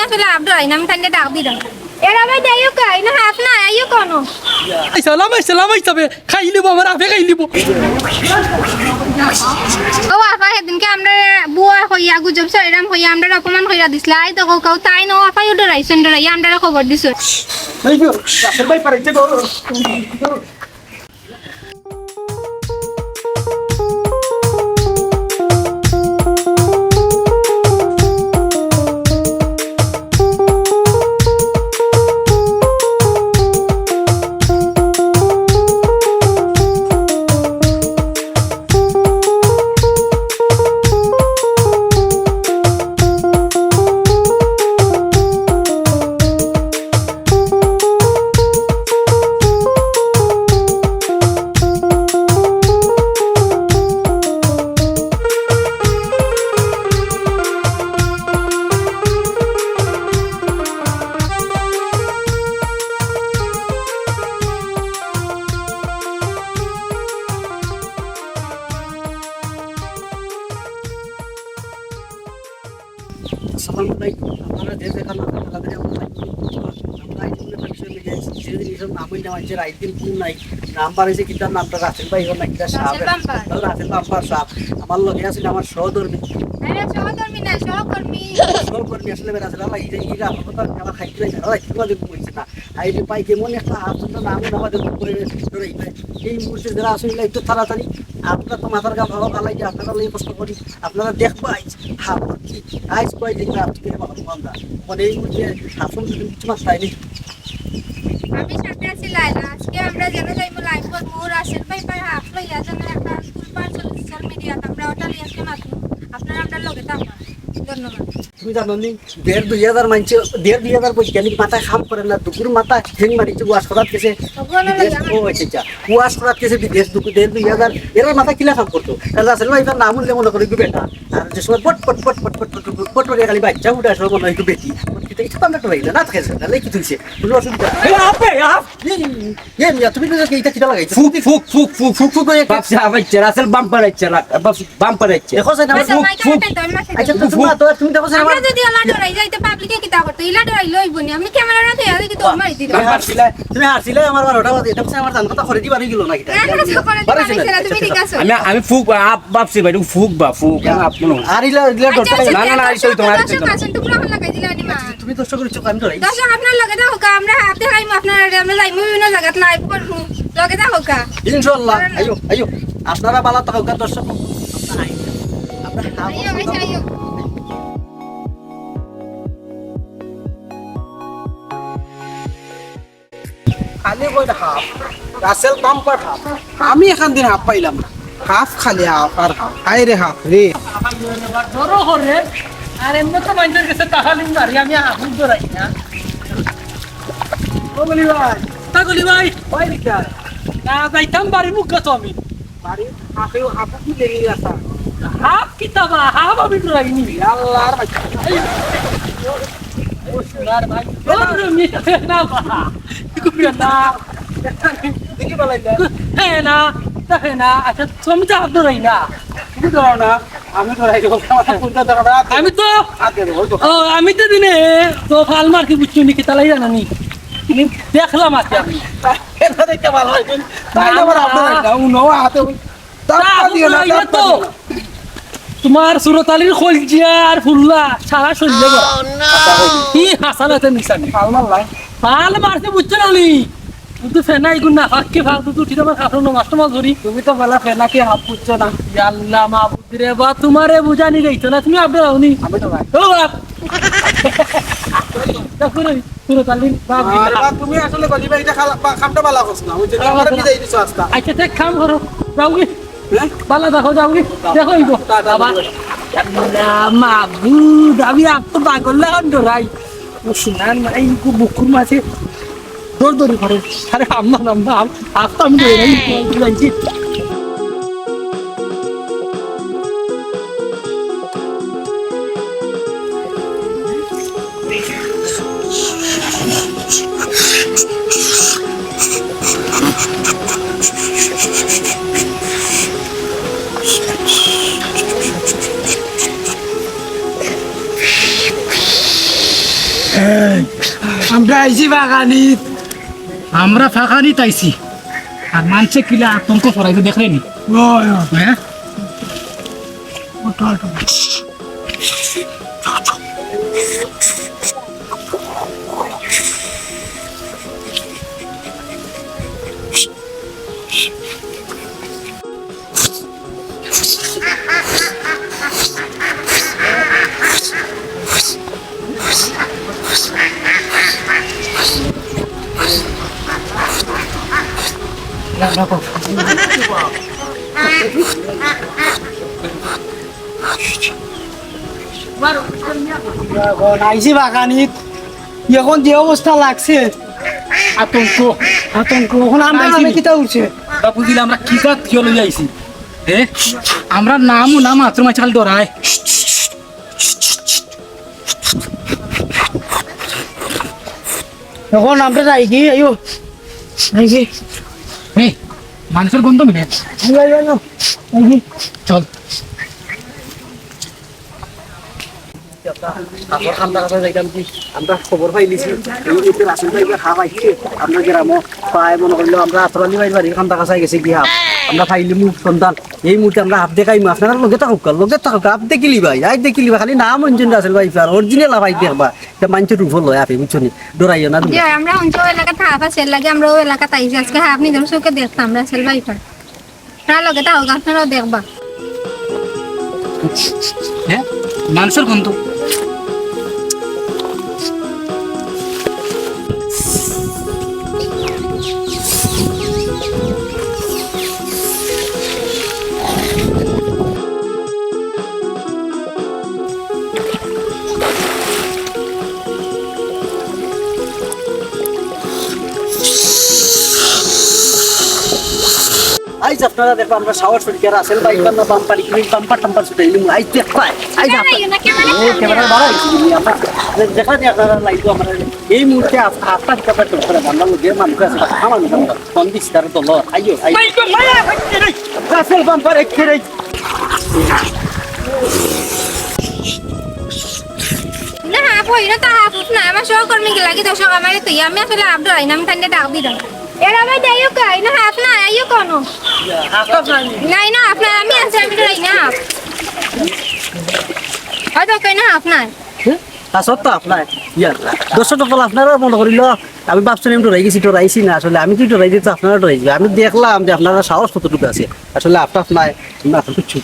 আসলে আব্দুল আইন আমি তাকে ডাক দিলাম এরা ভাই দেয়ো কাই না হাফ না আইও কোন সালাম তবে খাই লিব আমার আপে খাই লিব ও আপা সেদিনকে আমরা বুয়া হইয়া গুজব সইরাম হইয়া আমরা অপমান হইয়া দিছলা আই তো কাউ তাই নো আপা ডরাইছেন ডরাইয়া আমরা খবর দিছো এই গো রাসেল ভাই পারে গো আপনারা যে যেখানে তাদের আমরা রাইতিন কোন নাই নাম্বার হয়েছে কিতার নামটা রাসেল ভাই হল না কিতা সাহেব রাসেল বাম্পার সাহেব আমার লগে আছে আমার সহধর্মী সহকর্মী আসলে রাসেল ভাই এই আপনার আমার খাইতে কইছে না আই পাই কেমন একটা আপনার নাম আমাদের করে এই মুহূর্তে যারা আসলে একটু তাড়াতাড়ি আপনারা তো মাথার গা ভালো ভালো লাগে আপনারা এই প্রশ্ন করি আপনারা দেখবো হ্যাঁ কি আজ কয়দিন আপনি বান্ধা মানে এই মুহূর্তে শাসন কিছু মাস পাইনি আমি সাথে আছি লাইলা আজকে আমরা জানা যাইবো লাইভ করব রাসেল ভাই পাই হাফ লইয়া জানা একটা স্কুল পার সোশ্যাল মিডিয়াতে আমরা ওটা লিয়ে আসলে মাত্র আপনারা আমরা লগে থাকবা ধন্যবাদ তুমি জানো নি 1,500 মানছে 1,500 বৈজ্ঞানিক মাথা কাম করে না দুপুর মাথা ঠেং মারিছে ওয়াশ করাত গেছে ও আচ্ছা ওয়াশ করাত গেছে বিদেশ 1,500 এর মাথা কিলা কাম করতো তাহলে আসলে ভাই তার নাম উল্লেখ মনে করে বেটা আর যে সময় পট পট পট পট পট পট পট পট খালি বাচ্চা উঠে আসলে মনে হয় বেটি এটা তো আমরা তো না থাকে তাহলে কি তুলছে কোনো অসুবিধা আপে আপ এ মিয়া তুমি তো এইটা কিটা লাগাইছো ফুক ফুক ফুক ফুক ফুক ফুক করে বাপসি আবার রাসেল বাম্পার আইছে বাম্পার আইছে দেখো না ফুক ফুক আচ্ছা তুমি দেখো আমরা যদি আলা ডরাই যাইতে পাবলিকে কিতা করতে ইলা ডরাই লইবনি আমি ক্যামেরা রাতে আদি কি তো মারি দিই তুমি হাসিলে আমার 12টা বাজে এটা আমার জান কথা করে দিবা গেল না কিটা তুমি ঠিক আছে আমি ফুক আপ বাপসি ভাই ফুক বা ফুক আপন আর ইলা ডরটা না না না আইছো তোমার তুমি দর্শক করেছো আমি ধরাই দর্শক আপনার লগে দাও কা আমরা হাতে খাইমু আপনার আমরা যাইমু বিভিন্ন জায়গাত লাইভ করব লগে দাও কা ইনশাআল্লাহ আইও আইও আপনারা ভালো থাকুন দর্শক আইও খালি কই হাফ রাসেল বাম্পার হাফ আমি এখান দিন হাফ পাইলাম না হাফ খালি হাফ আর হাফ হাই রে হাফ রে ধরো হরে আর এমনি তো মাইন্ডের কাছে তাহালিম মারি আমি আহুন ধরাই না বলি ভাই তাগলি ভাই ওই লিখা না যাইতাম বাড়ি মুখ তো আমি বাড়ি হাফে হাফ কি লেগে আসা হাফ কিতাবা হাফ আমি ধরাইনি আল্লাহর বাচ্চা ও সোনার ভাই ওরে মিঠে না বাবা তুমি না দেখি বলাইলা হ্যাঁ না আচ্ছা তুমি তো আব্দুল রাই না তুমি ধরো না আমি ধরাই দেবো আমার কোনটা ধরো না আমি তো হাতে দেবো আমি তো দিনে তো ফাল মার কি বুঝছো নাকি তালাই জানানি দেখলাম আজকে আমি এটা দেখতে ভালো হয়েছে তাই আবার আপনার উনো হাতে তো তোমার সুরতালির খলজিয়া আর ফুল্লা সারা শরীর কি হাসালাতে নিশানি ফাল মারলাই ফাল মারতে বুঝছো না তুই ফেনা এগুন না ফাঁককে ফাঁক তুই ঠিক আমার কাপড় নষ্ট মাল ধরি তুমি তো বলা ফেনাকে হাফ পুচ্ছ না আল্লাহ মাহবুদ রে বা তোমারে বুঝানি যাইতো না তুমি আব্দুল আউনি আমি তো ভাই ও বাপ দেখো রে সুরতালির বাপ তুমি আসলে গলি ভাই এটা খামটা বালা করছ না ওই যে আমার কি যাই দিছো আস্তা আচ্ছা ঠিক কাম করো যাওগি হ্যাঁ বালা দেখো যাওগি দেখো ইগো বাবা আল্লাহ মাহবুদ আমি আপ তো পাগল লাগন ডরাই ও শুনান নাই কো বুকুর মাঝে দৌড় করে আরে আম্মা আপতো আমি যাইছি আমরা আইছি বাগানিত, আমরা ফাঁকানিত আইছি। আর মানুষে কিলা আতঙ্ক ছড়াইতে দেখলেনি? হ্যাঁ আইছি বাগানিত, এখন যে অবস্থা লাগছে আতঙ্ক আতঙ্ক, এখন আমরা নামে কিতা উঠছে। বুঝিলে আমরা কি কাজ কিয় লই আইছি? আমরা নামও না মাত্র মাছ খালি ডরায়। এখন আমরা যাই কি আইও যাই কি মানুষের গন্ধ মিলে, চল। আমরা খবর পাইলিছি রাসেল ভাই হাফ আইছে আপনার গ্রামও প্রায় মনে করলো আমরা আতরালি ভাই বাড়ির খান্তা কাছাই গেছি কি হাফ আমরা পাইলি মুখ সন্তান এই মুহূর্তে আমরা হাফ দেখাইমু আপনারা লগে থাকুক হাফ দেখিলি ভাই আই দেখিলি খালি নাম অঞ্জন রাসেল ভাই আর অরিজিনাল ভাই দেখবা মানুষের রূপ হলো আপনি বুঝছো নি ডরাইও না যে আমরা অঞ্চল এলাকাতে হাফ আছে লাগে আমরা ওই এলাকাতে আইছি আজকে হাফ নিজের চোখে দেখতাম রাসেল ভাইটা তার লগে তাও আপনারাও দেখবা। হ্যাঁ মানুষের গন্ধ। আইজ আপনারা দেখো আমরা শাওয়ার সরিকে রাসেল ভাই না বাম্পারি বাম্পার টাম্পার ছুটাইলি আইজ দেখ পাই আইজ ক্যামেরা বাড়াই আমরা দেখা যায় আপনারা লাইটো আমরা এই মুহূর্তে আপনার দিকে করে বান্দার লগে মানুষ আছে আমার কোন দিস তার তো লর আইও রাসেল বাম্পার একেরে না হাফ হইলো তা হাফ না আমার সহকর্মী লাগি দর্শক আমার তো আমি আসলে আব্দুল আইনাম খানকে ডাক দিলাম এরা ভাই দেইও কই না হাফ না আইও কোন নাই না আপনার আমি আছি আমি ডরাই না হয়তো কই না হাফ না আসত তো আপনার দর্শক সকল আপনারা মনে করিল আমি ভাবছি আমি ডরাইছি না আসলে আমি কি ডরাই দিতে আপনারা ডরাই যাবে আমি দেখলাম যে আপনারা সাহস কতটুকু আছে আসলে আপনার আসল কিছু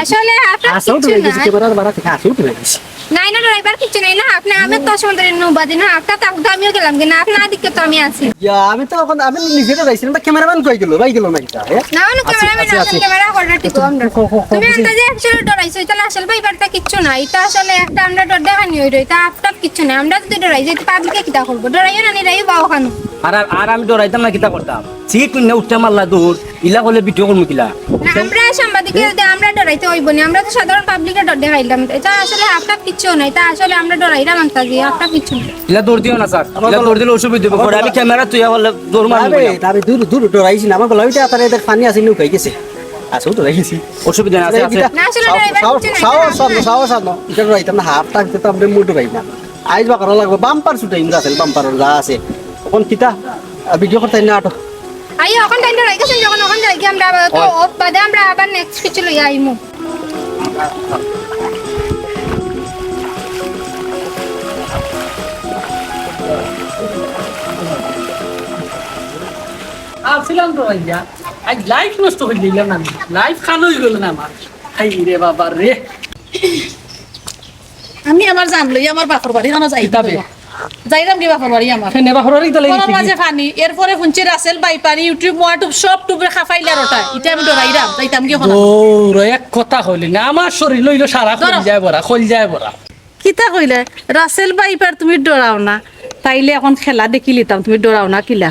আসলে আসল ডরাই দিয়েছি ক্যামেরার বাড়া থেকে আসল ডরাই দিয়েছি নাই না ড্রাইভার কিছু নাই না আপনি আমি তো সমুদ্রের নৌবাদী না আপনার তাক আমিও গেলাম কিনা আপনার দিকে তো আমি আছি আমি তো এখন আমি নিজে ডরাইছিলাম তা ক্যামেরাম্যান কই গেল ভাই গেল না এটা না মানে ক্যামেরাম্যান আসলে ক্যামেরা করার ঠিক আমরা তুমি আন্দাজে আসলে ডরাইছো এটা আসলে ভাই বারটা কিছু না এটা আসলে একটা আমরা ডর দেখানি হইলো এটা আপনার কিছু না আমরা যদি ডরাই যাই পাবলিকে কিটা করব ডরাইও না নিরাই বাও খানো আর আমি ডরাইতাম না কিতা করতাম ঠিক না উঠতে মারলা দূর ইলা করলে ভিডিও করবো কিলা আমরা সাংবাদিকের আমরা ডরাইতে হইব না আমরা তো সাধারণ পাবলিকে ডর দেখাইলাম এটা আসলে আপনার কিছু না এটা আসলে আমরা ডরাইলাম আন্তাজি আপনার কিছু না ইলা দৌড় দিও না স্যার ইলা দৌড় দিলে অসুবিধা হবে পরে আমি ক্যামেরা তুই হলে দৌড় মারবো আমি দূর ডরাইছি না আমার গলা ওইটা তার এদের পানি আছে লুকাই গেছে আসল ডরাইছি অসুবিধা না আছে না আসলে ড্রাইভার কিছু না সাহস এটা ডরাইতাম না হাফ থাকতে তো আমরা মুড ডরাই না আইজ বা করা লাগবে বাম্পার ছুটাই রাসেল বাম্পার যা আছে এখন কিতা ভিডিও করতে না আটো আইও এখন টাইম ডরাই গেছেন যখন ওখান যাই কি আমরা তো অফ বাদে আমরা আবার নেক্সট কিছু লই আইমু আসছিলাম তো ভাইয়া আজ লাইফ নষ্ট হয়ে দিলাম না লাইফ খানো হয়ে গেল না আমার হাই রে বাবা রে আমি আমার জান লই আমার বাপর বাড়ি খানো যাইতাবে যাইরাম কি বাপর বাড়ি আমার নেবা হররি তো কোন মাঝে ফানি এরপরে শুনছি রাসেল বাই পানি ইউটিউব মোয়াটুব সব টুবে খাফাইলে আর ওটা এটা আমি ডরাইরাম যাইতাম কি হনা ও এক কথা হইলি না আমার শরীর লইলো সারা খল যায় বড়া কিতা কইলে রাসেল বাই পার তুমি ডরাও না তাইলে এখন খেলা দেখি লিতাম তুমি ডরাও না কিলা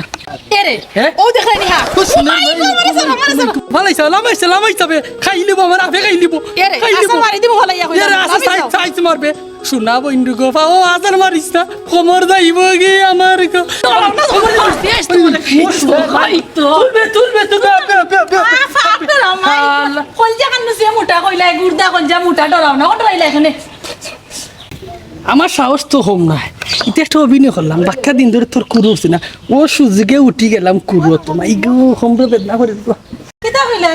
এরে ও দেখাইনি হা ভালাইছে লামাইছে খাই লিব আমার আপে খাই লিব এরে আসা মারি দিব হলাইয়া কইলা এরে আসা সাইজ মারবে শোনাবো ইন্ডু গো ও আজার মারিস না কোমর যাইব গে আমার গো তুলবে কলজা কান্নু সে মোটা কইলা গুর্দা কলজা মোটা ডরাও না ডরাইলা এখানে আমার সাহস তো হোম না এটা একটা অভিনয় করলাম বাক্কা দিন ধরে তোর কুরু উঠছে না ও সুযোগে উঠি গেলাম কুরু তোমার ইগো সম্ভব বেদনা করে দিল কিতা হইলে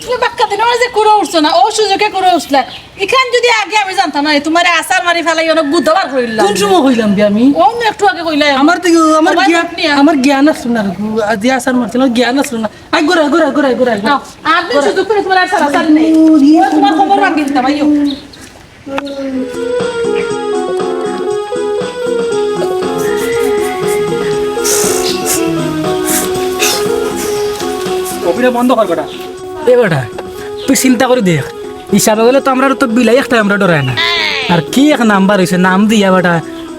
তুমি বাক্কা দিন যে কুরো উঠছো না ও সুযোগে কুরো উঠলা এখান যদি আগে আমি জানতাম না তোমার আসার মারি ফেলাই অনেক বুধবার কইলাম কোন সময় হইলাম বি আমি একটু আগে কইলা আমার জ্ঞান আসলো না আজি আসার মারছিল জ্ঞান আসলো না আই গোরা গোরা গোরা গোরা আপনি সুযোগ করে তোমার আসার আসার নেই তোমার খবর রাখি দিতাম আইও অভিনয় বন্ধ কর বেটা এ বেটা তুই চিন্তা করে দেখ হিসাবে গেলে তো আমরা তো বিলাই একটা আমরা ডরাই না আর কি এক নাম্বার হয়েছে নাম দিয়া বেটা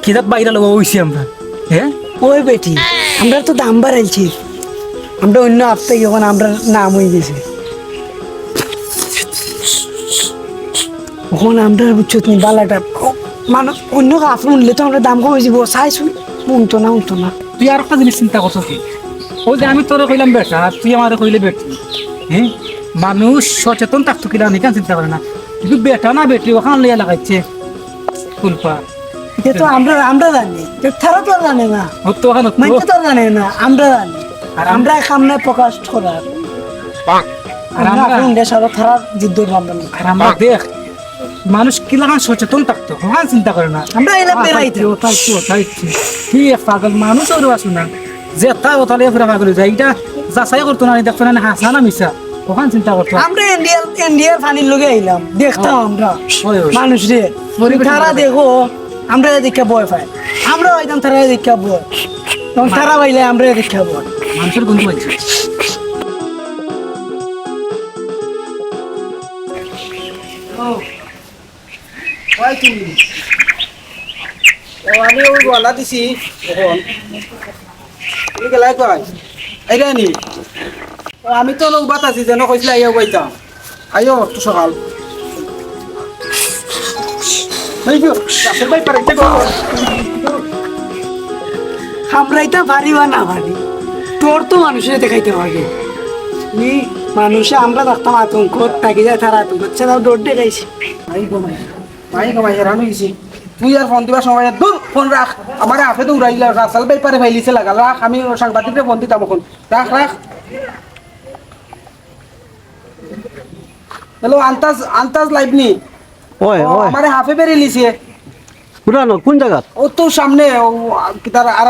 কিতাব বাইরে লোক হয়েছি আমরা হ্যাঁ ওই বেটি আমরা তো দাম বাড়াইছি আমরা অন্য আপতে যখন আমরা নাম হয়ে গেছে ওখানে আমরা বুঝছো তুমি বালাটা মানে অন্য কাপড় উঠলে তো আমরা দাম কমে যাব চাইছো উনতো না তুই আর একটা জিনিস চিন্তা করছো কি ওই যে আমি তোরে কইলাম বেটা তুই আমারে কইলে বেটি হ্যাঁ মানুষ সচেতন থাকতো কিনা আমি কেন চিন্তা করে না কিন্তু বেটা না বেটি ওখানে লিয়া লাগাইছে ফুলপা এটা তো আমরা জানি তারা তো জানে না ও তো ওখানে মানে তো জানে না আমরা জানি আর আমরা সামনে প্রকাশ করার আর আমরা দেশের তারা যুদ্ধ আমরা আর আমরা দেখ মানুষ কি লাগান সচেতন থাকতো ওখানে চিন্তা করে না আমরা এলা বেড়াইতে ঠিক পাগল মানুষ ওর আসু না যে তাই ওতালে ফেরা পাগল যায় এটা যাচাই করতো না দেখতো না হাসা না মিশা ওখানে চিন্তা করতো আমরা ইন্ডিয়ার পানির লগে আইলাম দেখতাম আমরা মানুষ রে তারা দেখো আমরা দেখে ভয় পাই আমরা হইতাম তারা দেখে ভয় তখন তারা পাইলে আমরা দেখে ভয় মানুষের গন্ধ পাইছে আমি ওই গলা দিছি এখন তুমি গেলাই কয় এইটা নি আমি তো নৌবাত আছি যেন কইছিলে আইয়া বইতাম আইও একটু সকাল আমরা এটা পারি বা না পারি তোর তো মানুষের দেখাইতে পারে মানুষে আমরা দেখতাম আতঙ্ক তাকে যায় তারা আতঙ্ক হচ্ছে তাও দৌড় দেখাইছি মাই কমাই হেরান হয়েছি তুই আর ফোন দিবার সময় দূর ফোন রাখ আমার হাফে তো উড়াইলা রাসাল পেপারে ফাইলিছে লাগা রাখ আমি সাংবাদিকরে ফোন দিতাম এখন রাখ রাখ হ্যালো আন্তাজ লাইভ নি ওই ওই আমার হাফে বেরিয়ে লিছে পুরানো কোন জায়গা ও তো সামনে তার আর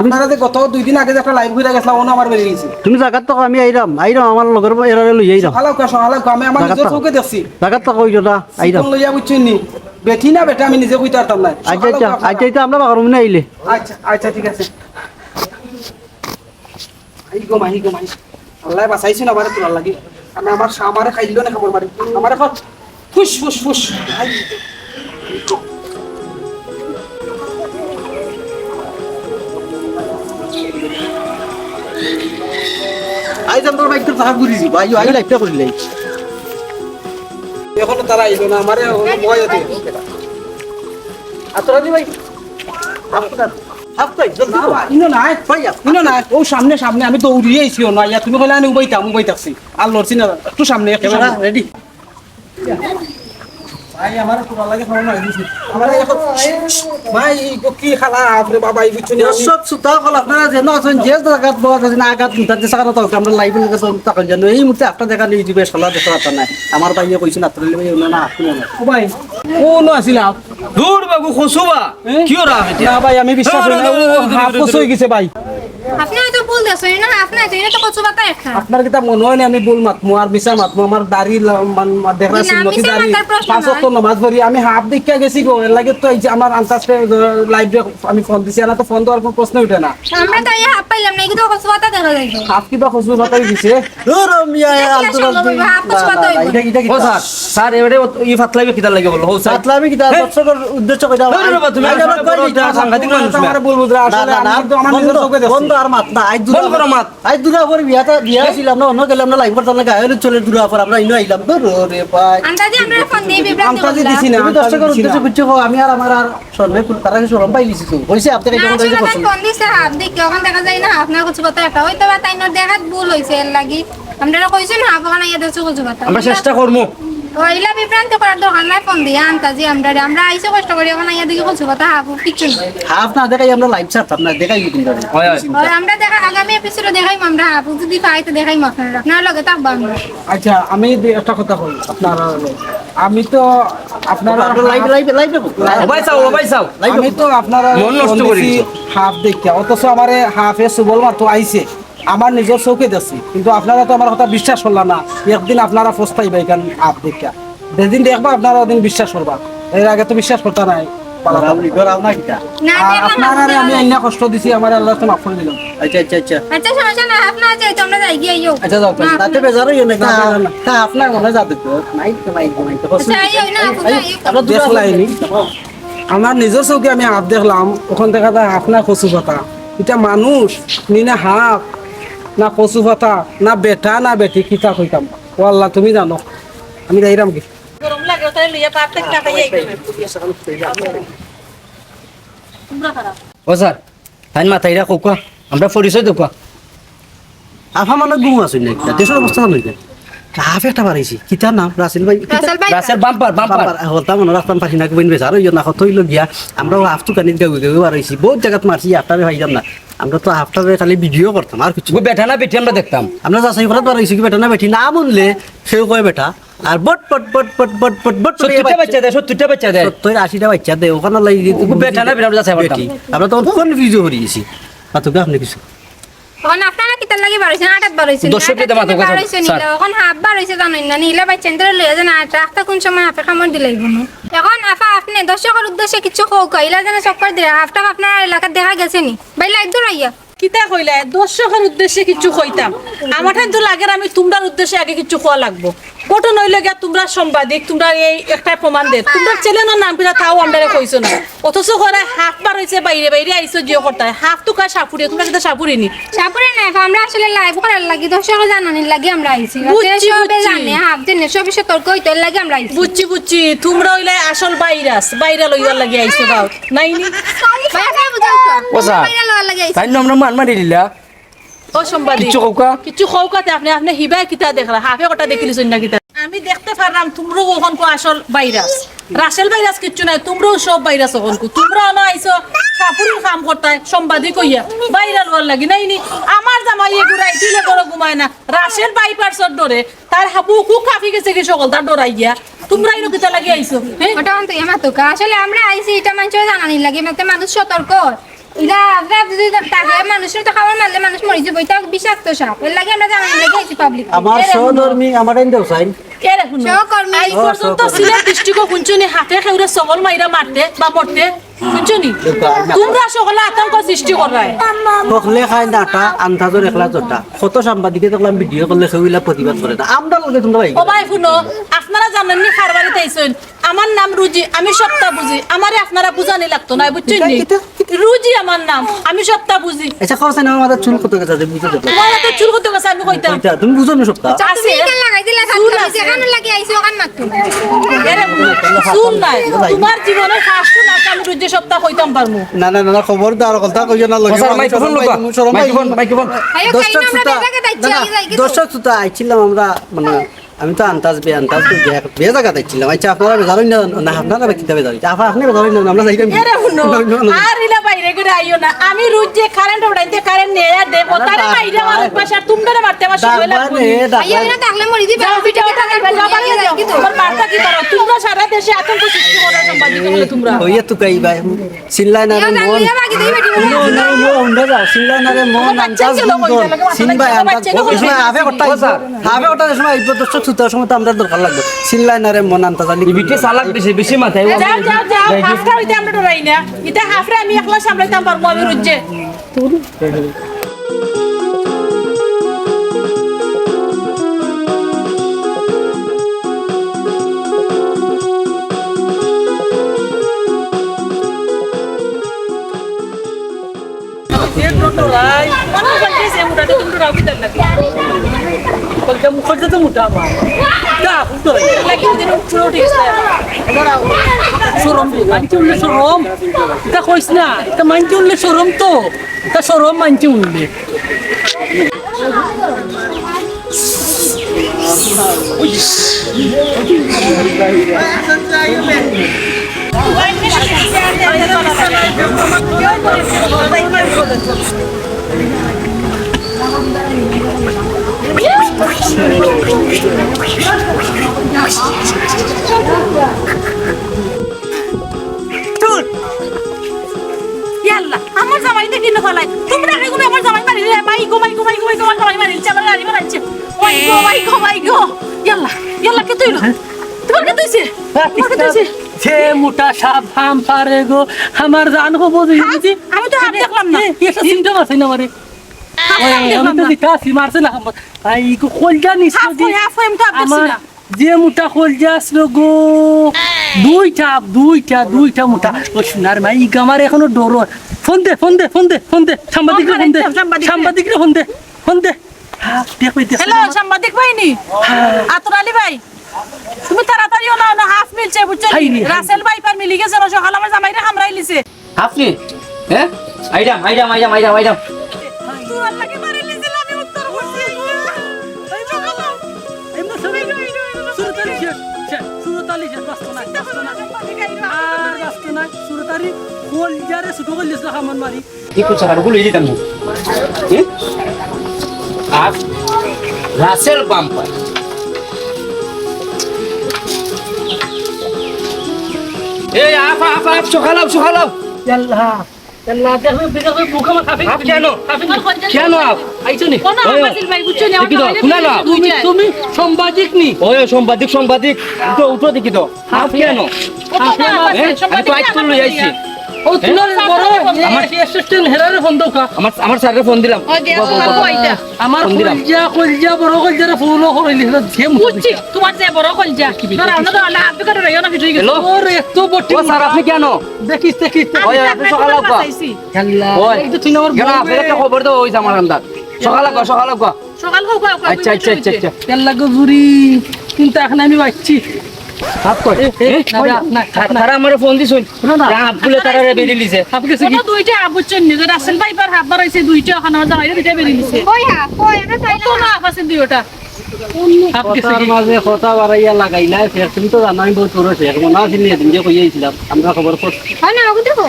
আপনারা যে গত 2 দিন আগে যে একটা লাইভ ঘুরে গেছিলাম ওনো আমার বেরিয়ে লিছে তুমি জায়গাত তো আমি আইরাম আমার লগের এরারে লই আইরাম সকালে আমি আমার নিজের চোখে দেখছি জায়গাত তো কই দাদা আইরাম ফোন লইয়া বুঝছেন নি বেঠি না বেটা আমি নিজে কইতে পারতাম না আচ্ছা আমরা বাগর মনে আইলে আচ্ছা আচ্ছা ঠিক আছে মাহি গো মাহি আল্লাহ বাঁচাইছে না আমারে তোলার লাগি আমি আমারে খাই দিল না খবর মারি আমার এখন ফুস ফুস ফুস আইরাম তোর বাইক তো ভাগ ঘুরিছি ভাই আই লাইফটা করিলে এখনো তারা আইলো না আমারে ভয় হতে আতরা দি ভাই আপনার হাফ তাই জলদি ইনো না ও সামনে সামনে আমি দৌড়িয়ে আইছি না ইয়া তুমি কইলা আমি উবাইতাছি আর লড়ছি না একটু সামনে ক্যামেরা রেডি ভাই আমার পুরা লাগে খবর নাই দিছি আমার এখন ভাই কি খালা আপনি বাবা এই বুঝছেন সব সুতা কল আপনারা যেন আছেন যে জায়গা বড় আছে না আগাত তাতে সারা তো আমরা লাইভ এর কাছে তখন জানো এই মুহূর্তে একটা জায়গা নিয়ে দিবে সলা দেখতে পারতা না আমার ভাইয়ে কইছেন আপনারা ভাই না শুনে না ও ভাই কোন আছিল দূর বাবু খসুবা কি ওরা না ভাই আমি বিশ্বাস করি না হাফ হয়ে গেছে ভাই আপনি হয়তো ভুল দেখছেন না আপনি হয়তো এটা তো কচু পাতা একটা আপনার কিতা মনে হয় না আমি ভুল মাতমু আর মিশা মাতমু আমার দাড়ি দেখা সিলমতি দাড়ি পাঁচ ওয়াক্ত নামাজ পড়ি আমি হাফ দেখা গেছি গো এর লাগে তো এই যে আমার আনসারতে লাইভ আমি ফোন দিছি না তো ফোন দেওয়ার কোনো প্রশ্ন উঠে না আমরা তো ইয়া হাফ পাইলাম না কিন্তু কচু পাতা দেখা যাইতো হাফ কি বা খুশবু বাতাই দিছে দূর মিয়া আব্দুল এটা কি ও স্যার স্যার এবারে ই ফাতলাইবে কিটা লাগে বলো ও স্যার সাতলামি কি তার দর্শকের উদ্দেশ্য কইরা তুমি সাংঘাতিক মানুষ না আমার বলবো আসলে আমি তো আমার নিজের চোখে দেখছি বন্ধ আর মাত না আজ বন্ধ করো মাত। আজ দুরা পরে বিয়া ছিলাম না অন্য গেলাম না লাইভ করতাম না গায়ের চলে দুরা পর আমরা ইনো আইলাম তো রে ভাই আন্দাজে আমরা ফোন দিয়ে বিভ্রান্তি আন্তাজি করলাম দিছি না তুমি দর্শকের উদ্দেশ্য বুঝছো আমি আর আমার আর সর্বে তারা কি সরম পাইলিছি তো হইছে আপনি কেমন আসলে কইছে তাই পছন্দ ফোন দিছে হাফ দেখি ওখান দেখা যায় না আপনার কচু পাতা একটা হয়তো বা তাই না দেখাত ভুল হইছে এর লাগি আমরা কইছেন হাফ ওখানে ইয়া দেখছো কচু পাতা আমরা চেষ্টা করবো ওইলা বিভ্রান্ত করার দরকার নাই, ফোন দিয়ে আনতাজি আমরা আইসো কষ্ট করি এখন আইয়া দিকে কিছু কথা হাফ কিচ্ছু না। হাফ না দেখাই আমরা লাইভ ছাড়তাম না, দেখাই কিন্তু ওই আমরা দেখা আগামী এপিসোডে দেখাইম, আমরা হাফ যদি পাই তো দেখাইম আপনার লগে থাকবো আমরা। আচ্ছা আমি একটা কথা বলি আপনারা, আমি তো আপনারা ওবাই চাও আমি তো আপনারা মন নষ্ট করে দিছো। হাফ দেখে, অথচ আমার হাফে সুবল মাত্র আইছে, আমার নিজের চৌকে দেখছি, কিন্তু আপনারা তো আমার কথা বিশ্বাস করলা না। একদিন আপনারা ফস্তাইবা এখান হাফ দেখা, যেদিন দেখবা আপনারা ওদিন বিশ্বাস করবা, এর আগে তো বিশ্বাস করতে নাই। না আপনারা আমি আইনা কষ্ট দিছি, আমার আল্লাহ তো মাফ করে দিলাম। আচ্ছা আচ্ছা আচ্ছা আচ্ছা সমস্যা না, আপনার যাই তো আমরা যাই গিয়ে আইও। আচ্ছা যাও তাতে বেজারই না, তা আপনার মনে যাবে তো নাই তো নাই তো আচ্ছা আইও না আপু আইও। আমরা দুটো দেখলাইনি আমার নিজের চৌকে আমি হাফ দেখলাম, ওখান দেখা যায় হাফ না কচু পাতা, এটা মানুষ নি না হাফ না কচু পাতা না বেটা না বেটি কিতা কইতাম, ও আল্লাহ তুমি জানো, আমি যাইরাম কি গরম লাগে ওটাই লইয়া পারতে টাকা যাই তোমরা খারাপ ও স্যার তাই মাথাইরা কোকা আমরা পরিচয় দেখুয়া আফা মানে গুম আছে না, দেশের অবস্থা ভালো হইছে। হাফ একটা বাড়াইছি, কিতার নাম রাসেল ভাই, রাসেল ভাই রাসেল বাম্পার হতা মনে রাস্তান পাশি না কইন বেচার ওই না কত হইল গিয়া আমরা হাফটু কানিত গাউ বাড়াইছি, বহুত জায়গাত মারছি, আফটারে ভাইজাম না, আমরা তো আফটারে খালি ভিডিও করতাম আর কিছু। বেটা না বেটি আমরা দেখতাম, আমরা যাচাই করাত বাড়াইছি কি বেটা না বেটি না বললে সেও কয় বেটা, আর বট পট পট পট পট পট বট 70টা বাচ্চা দেয় 70-80টা বাচ্চা দেয়, ওখানে লাগি বেটা না বেটা আমরা যাচাই করতাম। আমরা তখন কনফিউজ হয়ে গেছি। পাতুকে আপনি কিছু এখন আপনারা কিতার লাগি বাড়াইছেন, আটাত বাড়াইছেন, দর্শকদের মাথা কথা বাড়াইছেন স্যার। এখন হাফ বাড়াইছে জানেন না, নিলে বাচ্চাদের লইয়া যান আট রাখতা কোন সময় আপে কামড় দিলাই বনু। এখন আপা আপনি দর্শকের উদ্দেশ্যে কিছু কইলা যেন চক্কর দিলা, হাফটা আপনার এলাকার দেখা গেছে নি ভাই লাইট দূর আইয়া কিতা কইলা দর্শকের উদ্দেশ্যে কিছু কইতাম, আমার ঠান তো লাগে আমি তোমরার উদ্দেশ্যে আগে কিছু কোয়া লাগবো। কত নইলে গিয়া তোমরা সাংবাদিক, তোমরা এই একটা প্রমাণ দে, তোমরা চ্যানেলের নাম পিলা তাও আমরা কইছো না, অথচ করে হাফ বার হইছে বাইরে বাইরে আইছো জিও করতে হাফ তো কাজ সাপুরি, তোমরা কিতা সাপুরি নি সাপুরে না আমরা আসলে লাইভ করার লাগি দর্শক জানানির লাগি আমরা আইছি, বুঝছি, সবে বুঝছি। জানে হাফ দিনে সবে সতর্ক হইতে লাগি আমরা আইছি। বুঝছি তোমরা হইলে আসল ভাইরাল হইবার লাগি আইছো গাও নাইনি ভাই আপনি বুঝাও ও স্যার বাইরে লওয়ার লাগি আইছি। তাই আমরা মারি দিলা ও সাংবাদিক কিছু কৌকা কিছু কৌকাতে আপনি হিবাই কিতা দেখলা হাফে কটা দেখিলিছ না কিতা আমি দেখতে পারলাম তোমরাও ওখান আসল ভাইরাস, রাসেল ভাইরাস কিচ্ছু নাই, তোমরাও সব ভাইরাস ওখান তোমরা না আইছো সাপুরির কাম করতে সাংবাদিক হইয়া ভাইরাল হওয়ার লাগি নাইনি। আমার জামাই এগুড়াই দিলে বড় ঘুমায় না, রাসেল বাইপারসর ডরে তার হাবু খুব কাফি গেছে কি সকল তার ডরাই গিয়া, তোমরা ইনো কিতা লাগি আইছো হ্যাঁ ওটা অন্ত আমার তো আসলে আমরা আইছি এটা মানুষের জানানির লাগি, মানে মানুষ সতর্ক এটা যদি তাকে মানুষের তো খাবার মারলে মানুষ মরে যাবে, এটা বিষাক্ত সাপ, এর লাগে আমরা জানানির লাগি আইছি পাবলিক। আমার সহধর্মী আমার এন্ডেও সাইন কে রাখুন সহকর্মী। আজ পর্যন্ত সিলেট ডিস্ট্রিক্ট শুনছনি হাতে খেউরে সকল মাইরা মারতে বা মরতে শুনছনি, তোমরা সকলে আতঙ্ক সৃষ্টি করায় কখলে খাই নাটা আন্দাজর একলা জোটা, কত সাংবাদিকে দেখলাম ভিডিও করলে সেগুলা প্রতিবাদ করে না, আমরা লগে তোমরা ভাই ও ভাই শুনো আপনারা জানেন নি খার বাড়িতে আইছেন, আমার নাম রুজি, আমি সবটা বুঝি, আমারে আপনারা বুঝানি লাগতো না বুঝছেন নি, রুজি আমার নাম, আমি সবটা বুঝি। আচ্ছা খরচ না আমাদের চুল কত গেছে বুঝতে দেব, তোমার এত চুল করতে গেছে আমি কইতাম তুমি বুঝো না সবটা চাচি কেন লাগাই দিলা থাকলে যেখানে লাগি আইছি ওখান মাত্র এরে শুন নাই তোমার জীবনের ফার্স্ট না আমি রুজি সবটা কইতাম পারমু না না না খবরদার কথা কইও না লগে স্যার মাইক্রোফোন লোকা মাইক্রোফোন আইও দর্শক কাইনা আমরা শ্রোতা বেলাকে দাইছি আগে যাই দর্শক শ্রোতা আইছিলাম আমরা, মানে আমি তো আন্তাজ বে জায়গা দেখছিলাম। আচ্ছা আপনারা বেজারই না, আপনারা কিতাবে যাই আপনি বেজারই না, আমরা যাইতাম এরে শুনো আর ইলা বাইরে করে আইও না, আমি রুজি কারেন্ট উড়াইতে কারেন্ট নিয়ে দে ওতারে বাইরে আমার পাশে আর তোমরা মারতে আমার সময় লাগবে আইও না থাকলে মরি দিবে যাও ভিডিও টাকা বাবা যাও তোমার মারটা কি করো তোমরা সারা দেশে আতঙ্ক সৃষ্টি করার সাংবাদিক বলে তোমরা হইয়া তো কাই ভাই সিল্লাই না রে মন বাকি দেই বেটি উন্ডা যাও সিল্লাই না রে মন আন্তাজ গুণ সিনবা আন্তাজ সময় আবে কথা সময় এই দর্শক শ্রোতার সময় তো আমরা দরকার লাগবে সিল্লাই না রে মন আন্তাজ আলি বিটে চালাক বেশি মাথায় যাও যাও যাও হাফটা হইতে আমরা ডরাই না এটা হাফরে আমি একলা সামলাইতাম পারবো আমি রুজে ইয়াল্লা আমার জামাইতে কিনে ফলাই তোমরা এগুলো আমার জামাই মারিলে মাই গো মাই গো মাই গো মাই গো আমার জামাই মারিলছে আমার গাড়ি মারছে মাই গো মাই গো মাই গো ইয়াল্লা ইয়াল্লা কে তুইলো তোমার কে তুইছে তোমার কে তুইছে সে মোটা সাপ হাম পারে গো আমার জান হো বুঝি আমি তো হাত দেখলাম না এটা সিমটম আছে না আমারে আমি তো দিতাছি মারছে না আই কো খোলজা নিছ হাফ এম তো আপছি না যে মোটা খোলজা আসলো গো দুইটা মোটা ও সোনার মাই গামার এখনো ডর ফোন দে সাংবাদিক রে ফোন দে হ্যাঁ দেখো হ্যালো সাংবাদিক ভাইনি আতর আলী ভাই তুমি তাড়াতাড়ি না হাফ মিলছে বুঝছো রাসেল ভাই পার মিলি গেছে সকাল আমার জামাইরে হামরাই লিছে আপনি হ্যাঁ আইডাম তুই আল্লাহকে মারি লিছিল আমি উত্তর করছি কি করছ আর গুলো দিতাম আর রাসেল বাম্পার এই আফ সকালাও দেখো মুখ আমার খাফি কেন আপ আইছো নি কোন আমাজিল ভাই বুঝছো না দেখি তো শুনা না তুমি সাংবাদিক নি ওই সাংবাদিক উঠো দেখি তো আপ কেন আমি তো আজ তুলে যাইছি ও তুলার বড় আমার অ্যাসিস্ট্যান্ট হেরারে ফোন দাও আমার স্যারকে ফোন দিলাম আমার কলজা বড় কলজারে ফোন করাইলি যে বুঝছি তোমার যে বড় কলজা ধর আমরা তো আল্লাহ আপনি করে রইও না ভিতরে গেল ওর এত বটি ও স্যার আপনি কেন দেখিস ওই আপনি সকালে গো আল্লাহ ওই এই তো তুই আমার কেন আপনি একটা খবর দাও ওই আমার আন্দাজ সকালে গো সকাল হোক আচ্ছা কেল্লা গো বুড়ি কিন্তু এখন আমি বাচ্চি হাত কই তারা আমারে ফোন দিছুন আব্দুলে তারা বেরি লিছে আপকে কোন দুইটা বুঝছেন নি যে রাসেল ভাই পার হাত বাড়াইছে দুইটা ওখানে আমার জামাইরে দুইটা বেরি নিছে কই আমরা তাই তো না আছে দুইটা আপকে তার মাঝে কথা বাড়াইয়া লাগাইলা তুমি তো জানো আমি বহুত বড় শেখ মনে আছে নিয়ে দিন যে কইয়াছিলাম আমরা খবর করছি হয় না ওকে দেখো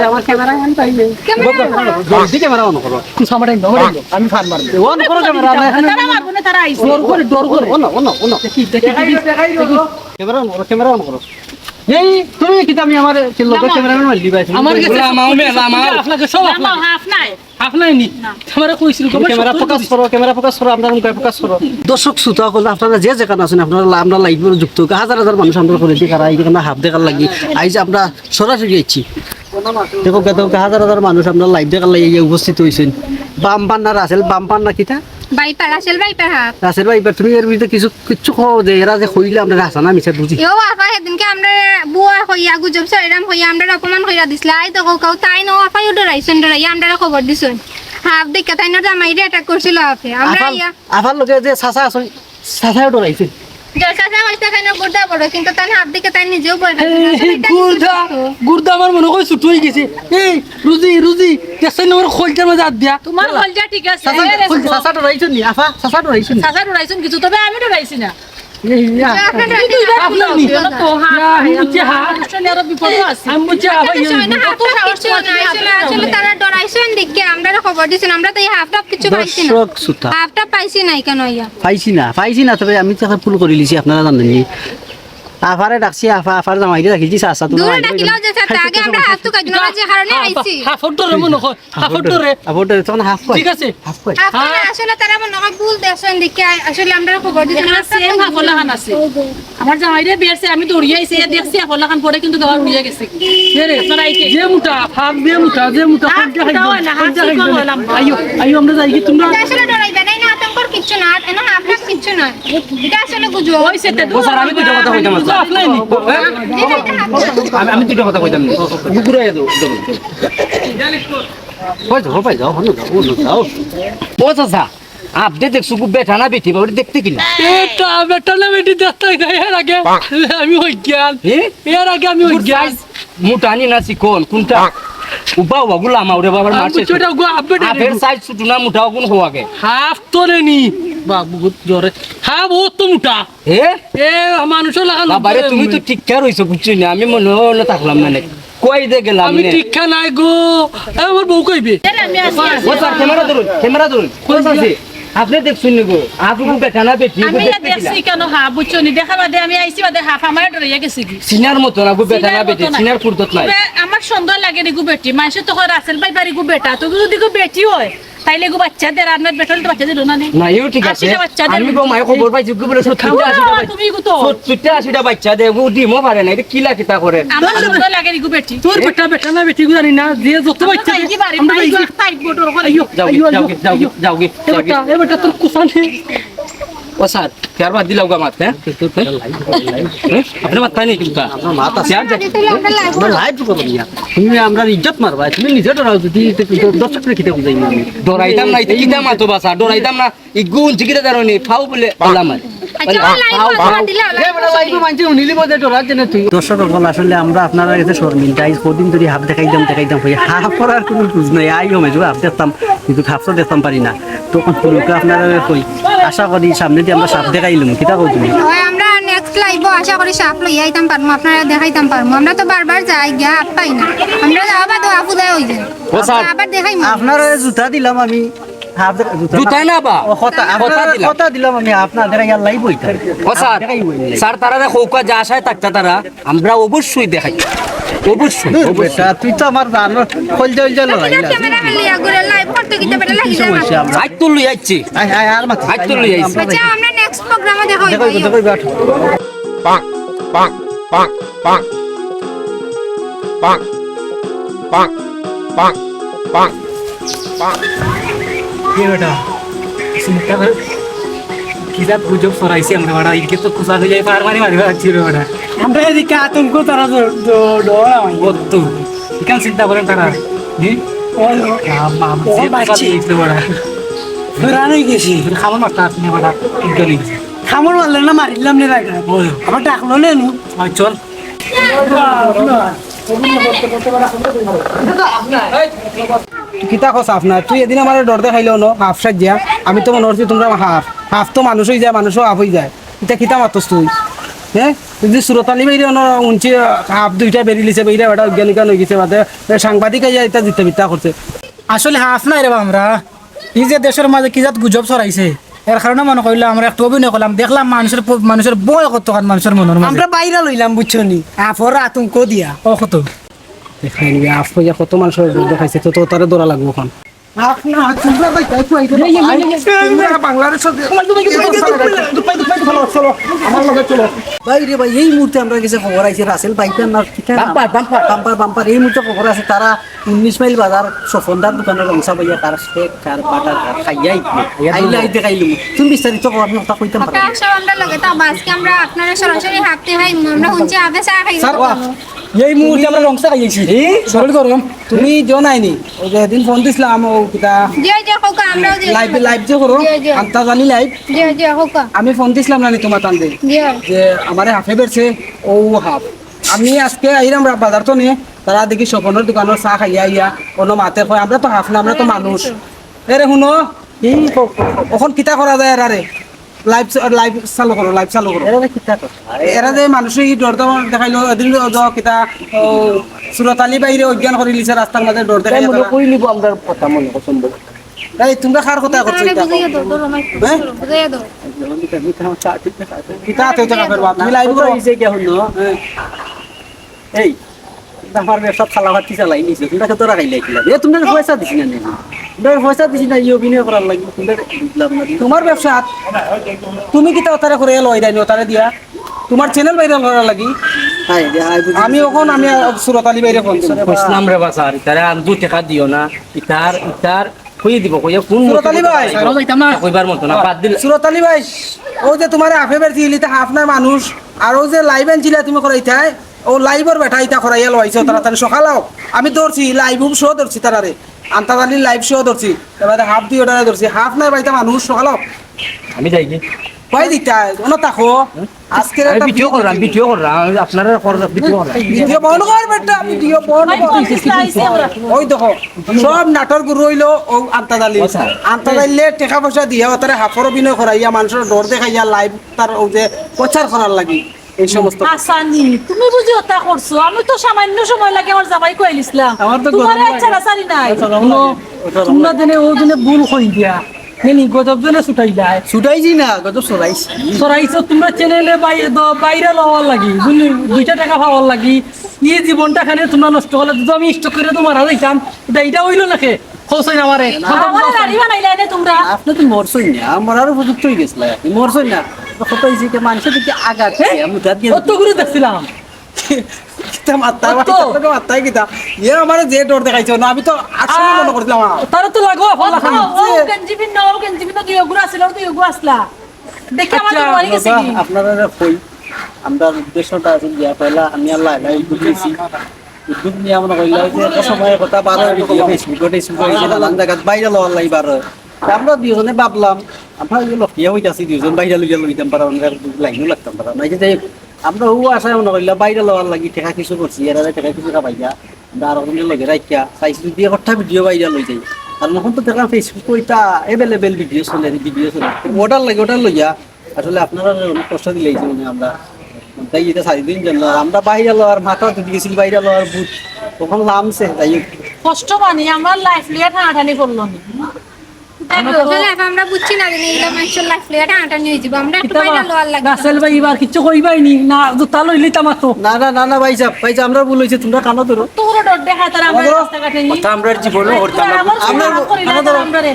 আমার ক্যামেরা আন পাইলে জলদি ক্যামেরা অন করো সামনে আমি ফান মারব অন করো ক্যামেরা তারা মারবো না তারা আইছে ডর করে অন দেখি ক্যামেরা অন করো এই তুমি কি আমি আমার লোক ক্যামেরাম্যান মারলি ভাই আমার কাছে লামাও মে লামাও আপনাকে সব আমার হাফ নাই আপনাই নি আমরা কইছিল ক্যামেরা ফোকাস করো আপনারা মুখে ফোকাস করো দর্শক শ্রোতা হল আপনারা যে যেখানে আছেন আপনারা আমরা লাইভ যুক্ত হাজার মানুষ আমরা করে দেখার এইখানে হাফ দেখার লাগি আইজ আমরা সরাসরি আইছি দেখো হাজার মানুষ আমরা লাইভ দেখার লাগি উপস্থিত হয়েছেন বাম্পান না রাসেল বাম্পান না কিটা বাইপার আসল বাইপার হাফ রাসেল ভাই এবার তুমি এর ভিতরে কিছু খাও যে এরা যে কইলে আমরা হাসা না মিছা বুঝি ইও আপা সেদিনকে আমরা বুয়া হইয়া গুজব সরেরাম হইয়া আমরা অপমান হইয়া দিছিলা আই তো কাউ তাই নো আপা ডরাইয়া আমরা খবর দিছুন হাফ দেখা তাই না জামাইরে অ্যাটাক করছিল আপে আমরা ইয়া আফার লোকে যে সাসা আছে সাসাও ডরাইছে জলসাসা হইছে কেন গুড়দা বড় কিন্তু তাই হাফ দেখে তাই নিজেও বলে গুর্দা আমার মনে হয় ছুট হয়ে গেছে এই রুজি দেখছেন আমার খোলটার মধ্যে হাত দিয়া তোমার কলজা ঠিক আছে সাসা ডরাইছে নি আফা সাসা ডরাইছে নি সাসা ডরাইছুন কিছু তবে আমি ডরাইছি না আপনার নি তো আরো বিপদ আছে আমি বুঝছি আসলে তারা ডরাইছেন দেখে আমরা খবর দিছেন আমরা তো এই হাফটা কিছু পাইছি না দর্শক শ্রোতা হাফটা পাইছি নাই কেন ইয়া পাইছি না তবে আমি তো ফুল করে লিছি আপনারা জানেননি আফারে ডাকছি আফার জামাইরে রাখিছি সাসা তো দূরে ডাকিলাও যে সাথে আগে আমরা হাফ তো কাজনা যে কারণে আইছি হাফটরে মনে হয় হাফটরে তখন হাফ কই ঠিক আছে হাফ কই আপনারা আসলে তারা মনে হয় ভুল দেখছেন দেখে আসলে আমরা খবর দিছেন এখানে সেম হাফলাখান আছে আমার জামাইরে বেরছে আমি দৌড়িয়ে আইছি দেখছি হাফলাখান পরে কিন্তু গাওয়া উড়িয়ে গেছে রে যে মুটা ফাক যে মুটা আইও আমরা যাই কি তোমরা আসলে ডরাইবে না আতঙ্কর কিছু না এনা হাফটা কিছু না এটা আসলে গুজব হইছে তে স্যার আমি দুটো কথা কইতাম আমি দুটো কথা কইতাম ঘুরে দাও ভাই যাও ও চাচা আপনি দেখছো খুব বেটা না বেটি বাবু দেখতে কিনা এটা বেটা না বেটি দেখতে এর আগে আমি হইজ্ঞান এর আগে আমি হইজ্ঞান মুটানি না চিকন কোনটা উবা গুলা আমারে বাবার মারছে ছোট গো আপডেট আপের সাইজ ছোট না মুটাও কোন হওয়াকে হাফ তো নি বাবু জোরে হ্যাঁ বহুত তো মোটা এ এ মানুষের লাগা বাবারে তুমি তো টিকা রইছো বুঝছো না আমি মনে হলো থাকলাম না কই দে গেলাম আমি টিকা নাই গো আমার বউ কইবে আমি আসি ও স্যার ক্যামেরা ধরুন কই আছে আপনি দেখছেন গো আপু বেটা না বেটি আমি দেখছি কেন বুঝছো নি দেখা বাদে আমি আইছি বাদে হাফ আমার ডরিয়া গেছি কি সিনার মতো না গো বেটা না বেটি সিনার ফুরদত নাই আমার সুন্দর লাগে নি গো বেটি মানুষ তো রাসেল ভাই বাড়ি গো বেটা তো যদি গো বেটি হয় তাইলে গো বাচ্চাদের রান্নার বেটল তো বাচ্চা দিল না না ইও ঠিক আছে আমি গো মায়ে খবর পাইছি গো বলে 70 তুমি গো তো 80টা বাচ্চা দে গো দিমো পারে না এটা কি লাগে তা করে আমার সুন্দর লাগে নি গো বেটি তোর বেটা না বেটি গো জানি না যে যত বাচ্চা কি বাড়ি মাই টাইট বটর করে যাও গে এ বেটা তোর কুসানি ও স্যার কেয়ার বাদ দিলাও গা মাত হ্যাঁ আপনি মাত পাইনি কিন্তু আপনার মাত আছে চেয়ার দেখ আমরা লাইভ করব না তুমি আমরা ইজ্জত মারবা তুমি নিজে ডরাও যদি দর্শকরা কিটা বুঝাই না আমি ডরাইতাম না এটা কিটা মাতো বাসা ডরাইতাম না ই গুণ জিকিটা দারনি ফাউ বলে বললাম দর্শক আসলে আমরা আপনারা কাছে শর্মিন্দা কদিন ধরে হাফ দেখাইতাম হাফ করার কোনো বুঝ নাই আইও মেজো হাফ দেখতাম কিন্তু হাফসও দেখতাম পারি না তখন লোকে আপনারা কই আশা করি সামনে দিয়ে আমরা সাপ দেখাইলাম কিতা কই তুমি আমরা নেক্সট লাইভ আশা করি সাপ লই আইতাম পারমু আপনারা দেখাইতাম পারমু আমরা তো বারবার যাই গিয়া হাত পাই না আমরা যাওয়া তো আপু দেয় হই যায় আবার দেখাইমু আপনারা জুতা দিলাম আমি হাফ জুতা না বা কথা দিলাম আমি আপনাদের ইয়ার লাইভ হইতা ও স্যার তারা খৌকা যা আসায় থাকতা তারা আমরা অবশ্যই দেখাই অবশ্যই তুই তো আমার জানো কল জল ক্যামেরা লিয়া করে লাইভ করতে কিতে বেটা লাগি যায় আজ তো লই আইছি আর মাথা আজ তো লই আইছি আচ্ছা আমরা নেক্সট প্রোগ্রামে দেখাইব Bonk, bonk, bonk, bonk. Bonk, bonk, bonk, bonk, bonk. কি বেটা চিন্তা কর কি যা গুজব সরাইছি আমরা বেটা ইনকে তো কুসা হয়ে যায় পার মারি ছিল বেটা আমরা এদিকে আতঙ্ক তারা ডরা কত কেন চিন্তা করেন তারা রান হয়ে গেছি খাবার মারটা আপনি বেটা ইনকে খামর মারলে না মারিলাম না রাখা আবার ডাকলো না নু চল কিতা কস আপনার তুই এদিন আমার ডর দেখাইলেও ন হাফ সাজ দিয়া আমি তো মনে করছি তোমরা হাফ তো মানুষ হয়ে যায় মানুষও হাফ হয়ে যায় এটা কিতা মাতস তুই হ্যাঁ যদি সুরতালি বেরিয়ে উঞ্চি হাফ দুইটা বেরিয়েছে বেরিয়ে বেটা অজ্ঞানিকা হয়ে গেছে বাদে সাংবাদিক এটা জিতে বিদ্যা করছে আসলে হাফ নাই রে আমরা এই যে দেশের মাঝে কি জাত গুজব ছড়াইছে এর কারণে মনে করলাম আমরা একটু অভিনয় করলাম দেখলাম মানুষের বয় কত মানুষের মনের আমরা বাইরে লইলাম বুঝছো নি হাফর আতঙ্ক দিয়া ও কত দেখাই নিবি হাফ হইয়া কত মানুষের দেখাইছে তো তারে দৌড়া লাগবো এখন বাইরে ভাই এই মুহূর্তে আমরা কাছে খবর আছে রাসেল বাইকার না বাম্পার এই মুহূর্তে খবর আছে তারা 19 মাইল বাজার সফনদার দোকানের রংসা ভাইয়া তার শেখ তার পাটা খাইয়াই আইলে আইতে খাইলু তুমি বিস্তারিত খবর কথা কইতাম পারো সব আমরা লাগে তো আজকে আমরা আপনারা সরাসরি হাঁটতে হয় আমরা হুঁচে আবে চা খাই এই মুহূর্তে আমরা রংসা খাইছি সরল করুন তুমি জানাইনি ওই যে দিন ফোন দিছিলাম ও কিটা যে হোকা আমরা লাইভ যে করো আন্তা জানি লাইভ যে হোকা আমি ফোন দিছিলাম না তোমার তান্দে যে আমারে হাফে বেরছে ও হাফ আমি আজকে আইরাম বাজার তো নিয়ে তারা দেখি স্বপনের দোকানের চা খাইয়া আইয়া কোনো মাতে কয় আমরা তো হাফ না আমরা তো মানুষ এরে শুনো এই এখন কিতা করা যায় আরে লাইভ চালু করো এরা যে মানুষের এই ডর দেখাইলো এদিন কিতা সুরতালি বাইরে অজ্ঞান করে লিছে রাস্তার মাঝে ডর দেখাই কই নিব আমরা কথা মনে পছন্দ এই তোমরা কার কথা করছো এটা কিতা তো এটা করবা তুমি লাইভ করো হইছে কি হলো এই আমার ব্যবসা খালাভাত কি চালাই নিছে তোমরা কত টাকা খাইলা এ তোমরা পয়সা দিছ না তোমরা পয়সা দিছ না এই অভিনয় করার লাগি তোমরা বুঝলাম না তোমার ব্যবসা তুমি কিতা ওতারে করে লই দাইনি ওতারে দিয়া তোমার চ্যানেল ভাইরাল করার লাগি আমি সুরতালি বাইরে ফোন কইছিলাম রে বাসার তারা আর 2 টাকা দিও না ইতার কই দিব কই কোন সুরতালি ভাই কইবার মত না বাদ দিল সুরতালি ভাই ও যে তোমার হাফে বের দিলিতে হাফ না মানুষ আর ও যে লাইভ এনছিলা তুমি করাইতাই ও লাইভর বেটা ইতা করাইয়া লইছো তাড়াতাড়ি সকালাও আমি ধরছি লাইভ শো ধরছি তারারে আন্তাদালি লাইভ শো ধরছি এবারে হাফ দিয়ে ওটা ধরছি হাফ নাই বাইতা মানুষ সকালাও আমি যাই কি কই দিতা কোন তাকো আজকে আমি ভিডিও করলাম আপনারা ভিডিও করলাম ভিডিও বন্ধ কর বেটা ভিডিও বন্ধ কর ওই দেখো সব নাটক গুরু হইলো ও আন্তাদালি আন্তাদাইলে টাকা পয়সা দিয়া তারে হাফর অভিনয় করাইয়া মানুষের ডর দেখাইয়া লাইভ তার ও যে প্রচার করার লাগি এই সমস্ত আসানি তুমি বুঝি ওটা করছো আমি তো সামান্য সময় লাগে আমার জামাই কইলিছিলাম আমার তো তোমার গরম ইচ্ছা সারি নাই তোমরা দিনে ও দিনে ভুল কই দিয়া নেনি গজব দিনে ছুটাই যায় ছুটাইছি না কত সরাইছি সরাইছো তোমরা চ্যানেলে বাইরে লওয়ার লাগি বুঝলি 2 টাকা পাওয়ার লাগি এই জীবনটা খানে তোমরা নষ্ট করলে তো আমি স্টক করে তোমার যাইতাম এটা হইলো নাকি খোসই আমারে আমার গাড়ি বানাইলে না তোমরা আপনি তো মরছই না আমার আরো উপযুক্ত হয়ে গেছিল মরছই না কত হয়েছে যে মানুষের দিকে আঘাত আমি দাঁত দিয়ে কত করে দেখছিলাম কিতা মাত্তাই কিতা ইয়ে আমারে যে ডর দেখাইছো না আমি তো আসলে মনে করছিলাম তার তো লাগো ফলা খান ও গঞ্জিবিন তুই ওগুলো আসলা তুই ওগুলো আসলা দেখে আমার তো মনে গেছে কি আপনারা কই আমরা উদ্দেশ্যটা আছে যে পয়লা আমি আল্লাহ বুঝেছি উদ্যোগ নিয়ে আমরা কইলা যে একটা সময়ের কথা 12 ভিডিও ফেসবুকে নানান জায়গায় বাইরে লওয়ার লাই 12 আমরা দুজনে ভাবলাম আমরা লকিয়া হইতাছি দুজন বাইরে লইয়া লইতাম পারা লাইনও লাগতাম পারা নাই যে আমরা ও আশায় মনে করিলা বাইরে লওয়ার লাগি টাকা কিছু করছি এরা টাকা কিছু খাবাইয়া আমরা আরো লগে রাখিয়া চাইছি দিয়ে একটা ভিডিও বাইরে লই যাই আর এখন তো দেখলাম ফেসবুক ওইটা এভেলেবেল ভিডিও চলে ওটার লাগে ওটার লইয়া আসলে আপনারা অনেক কষ্ট দিলেই আমরা তাই এটা 4 দিন জন্য আমরা বাইরে লওয়ার মাথা তুলে গেছিল বাইরে লওয়ার বুট তখন নামছে তাই কষ্ট মানে আমার লাইফ লিয়া টানাটানি করলো না আমরা বুঝছি না জানি এগুলা মানুষের লাইফ লিয়াটা আটানি হয়ে যাবে আমরা একটু বাইরে লওয়ার লাগে রাসেল ভাই এবার কিছু কইবাই নি না জুতা লইলি তামাতো না ভাই সাহেব আমরা ভুল হয়েছে তোমরা কানো ধরো তোর ডর দেখা তার আমার রাস্তা কাটে নি কথা আমরা জীবনে করতাম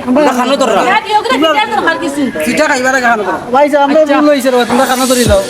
আমরা খানো ধররা ভাই সাহেব আমরা ভুল হয়েছে তোমরা কানো ধরি দাও